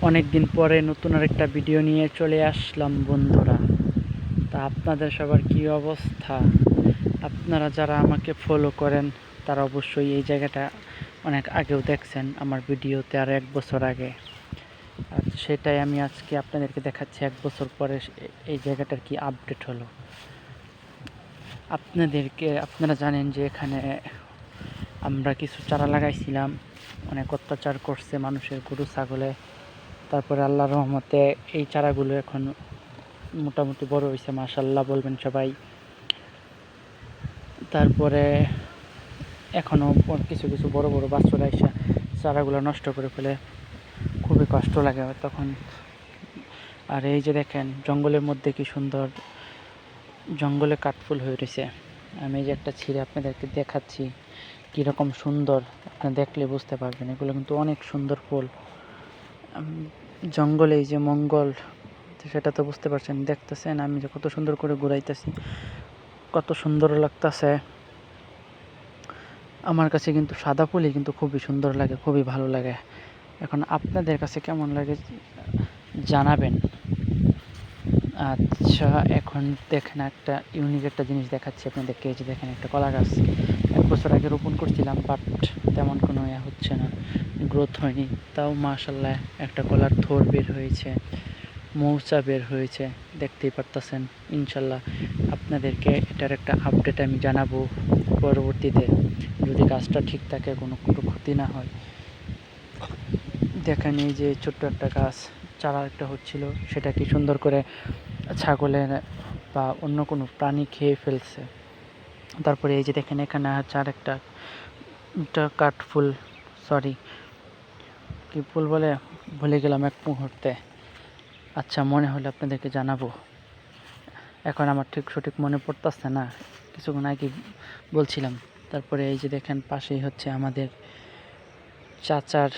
অনেক দিন পরে নতুন আরেকটা ভিডিও নিয়ে চলে আসলাম বন্ধুরা। তা আপনাদের সবার কি অবস্থা? আপনারা যারা আমাকে ফলো করেন তারা অবশ্যই এই জায়গাটা অনেক আগেও দেখছেন আমার ভিডিওতে, আর 1 বছর আগে। আর সেটাই আমি আজকে আপনাদেরকে দেখাচ্ছি 1 বছর পরে এই জায়গাটার কি আপডেট হলো। আপনারা জানেন যে এখানে আমরা কিছু চারা লাগাইছিলাম, অনেক অত্যাচার করছে মানুষের, গরু ছাগলে। তারপরে আল্লাহর রহমতে এই চারাগুলো এখন মোটামুটি বড় হয়েছে, মাশাআল্লাহ বলবেন সবাই। তারপরে এখনও কিছু কিছু বড় বড় বাচ্চারা এসে চারাগুলো নষ্ট করে ফেলে, খুবই কষ্ট লাগে তখন। আর এই যে দেখেন জঙ্গলের মধ্যে কি সুন্দর জঙ্গলে কাঠফুল হয়ে রয়েছে। আমি যে একটা ছিঁড়ে আপনাদেরকে দেখাচ্ছি কীরকম সুন্দর, আপনি দেখলে বুঝতে পারবেন। এগুলো কিন্তু অনেক সুন্দর ফুল। জঙ্গলে এই যে মঙ্গল, সেটা তো বুঝতে পারছেন, দেখতেছেন আমি যে কত সুন্দর করে ঘুরাইতেছি, কত সুন্দর লাগতেছে। আমার কাছে কিন্তু সাদা ফুলই কিন্তু খুবই সুন্দর লাগে, খুবই ভালো লাগে। এখন আপনাদের কাছে কেমন লাগে জানাবেন। আচ্ছা, এখন দেখেন একটা ইউনিক একটা জিনিস দেখাচ্ছি আপনাদেরকে। এই যে দেখেন একটা কলা গাছ 1 বছর আগে রোপণ করছিলাম, বাট তেমন কোনো হচ্ছে না, গ্রোথ হয়নি। তাও মাশাআল্লাহ একটা কলার থোড় বের হয়েছে, মৌচা বের হয়েছে, দেখতেই পারতেছেন। ইনশাল্লাহ আপনাদেরকে এটার একটা আপডেট আমি জানাবো পরবর্তীতে, যদি গাছটা ঠিক থাকে, কোনো ক্ষতি না হয়। দেখেন এই যে ছোট্ট একটা গাছ, চারা একটা হচ্ছিল, সেটা কি সুন্দর করে ছাগলের বা অন্য কোনো প্রাণী খেয়ে ফেলছে। তারপরে এই যে দেখেন এখানে হচ্ছে আর একটা কাঠফুল, সরি কি ফুল বলে ভুলে গেলাম এক মুহূর্তে। আচ্ছা, মনে হলে আপনাদেরকে জানাবো। এখন আমার ঠিক সঠিক মনে পড়তেছে না, কিছুক্ষণ আগে বলছিলাম। তারপরে এই যে দেখেন পাশেই হচ্ছে আমাদের চাচার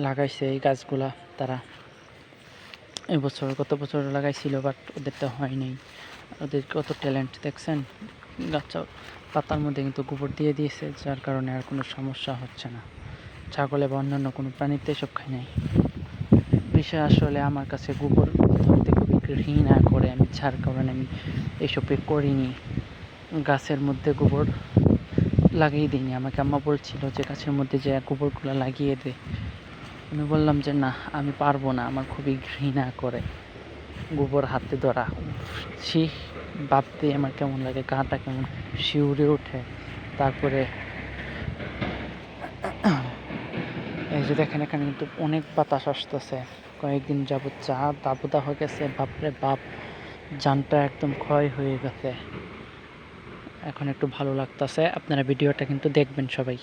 লাগাইছে এই গাছগুলা। তারা এবছর গত বছর লাগাইছিল, বাট ওদেরটা হয়নি। ওদের কত ট্যালেন্ট দেখছেন, গাছটা পাতার মধ্যে কিন্তু গোবর দিয়ে দিয়েছে, যার কারণে আর কোনো সমস্যা হচ্ছে না। ছাগলে বা অন্যান্য কোনো প্রাণীতে এসব খায় নাই। বিষয় আসলে আমার কাছে গোবর ধরতে খুবই ঘৃণা করে আমি, যার কারণে আমি এসবে করিনি। গাছের মধ্যে গোবর লাগিয়ে দিইনি। আমাকে আম্মা বলছিল যে গাছের মধ্যে যে গোবরগুলো লাগিয়ে দে। আমি বললাম যে না, আমি পারবো না, আমার খুবই ঘৃণা করে গোবর হাতে ধরা। ছি, ভাবতে আমার কেমন লাগে, গাটা কেমন শিউরে ওঠে। তারপরে এই যে দেখেন এখানে কিন্তু অনেক বাতাস আসতেছে, কয়েকদিন যাবত যা দাবদাহ হয়ে গেছে, বাপরে বাপ, জানটা একদম ক্ষয় হয়ে গেছে। এখন একটু ভালো লাগতেছে। আপনারা ভিডিওটা কিন্তু দেখবেন সবাই।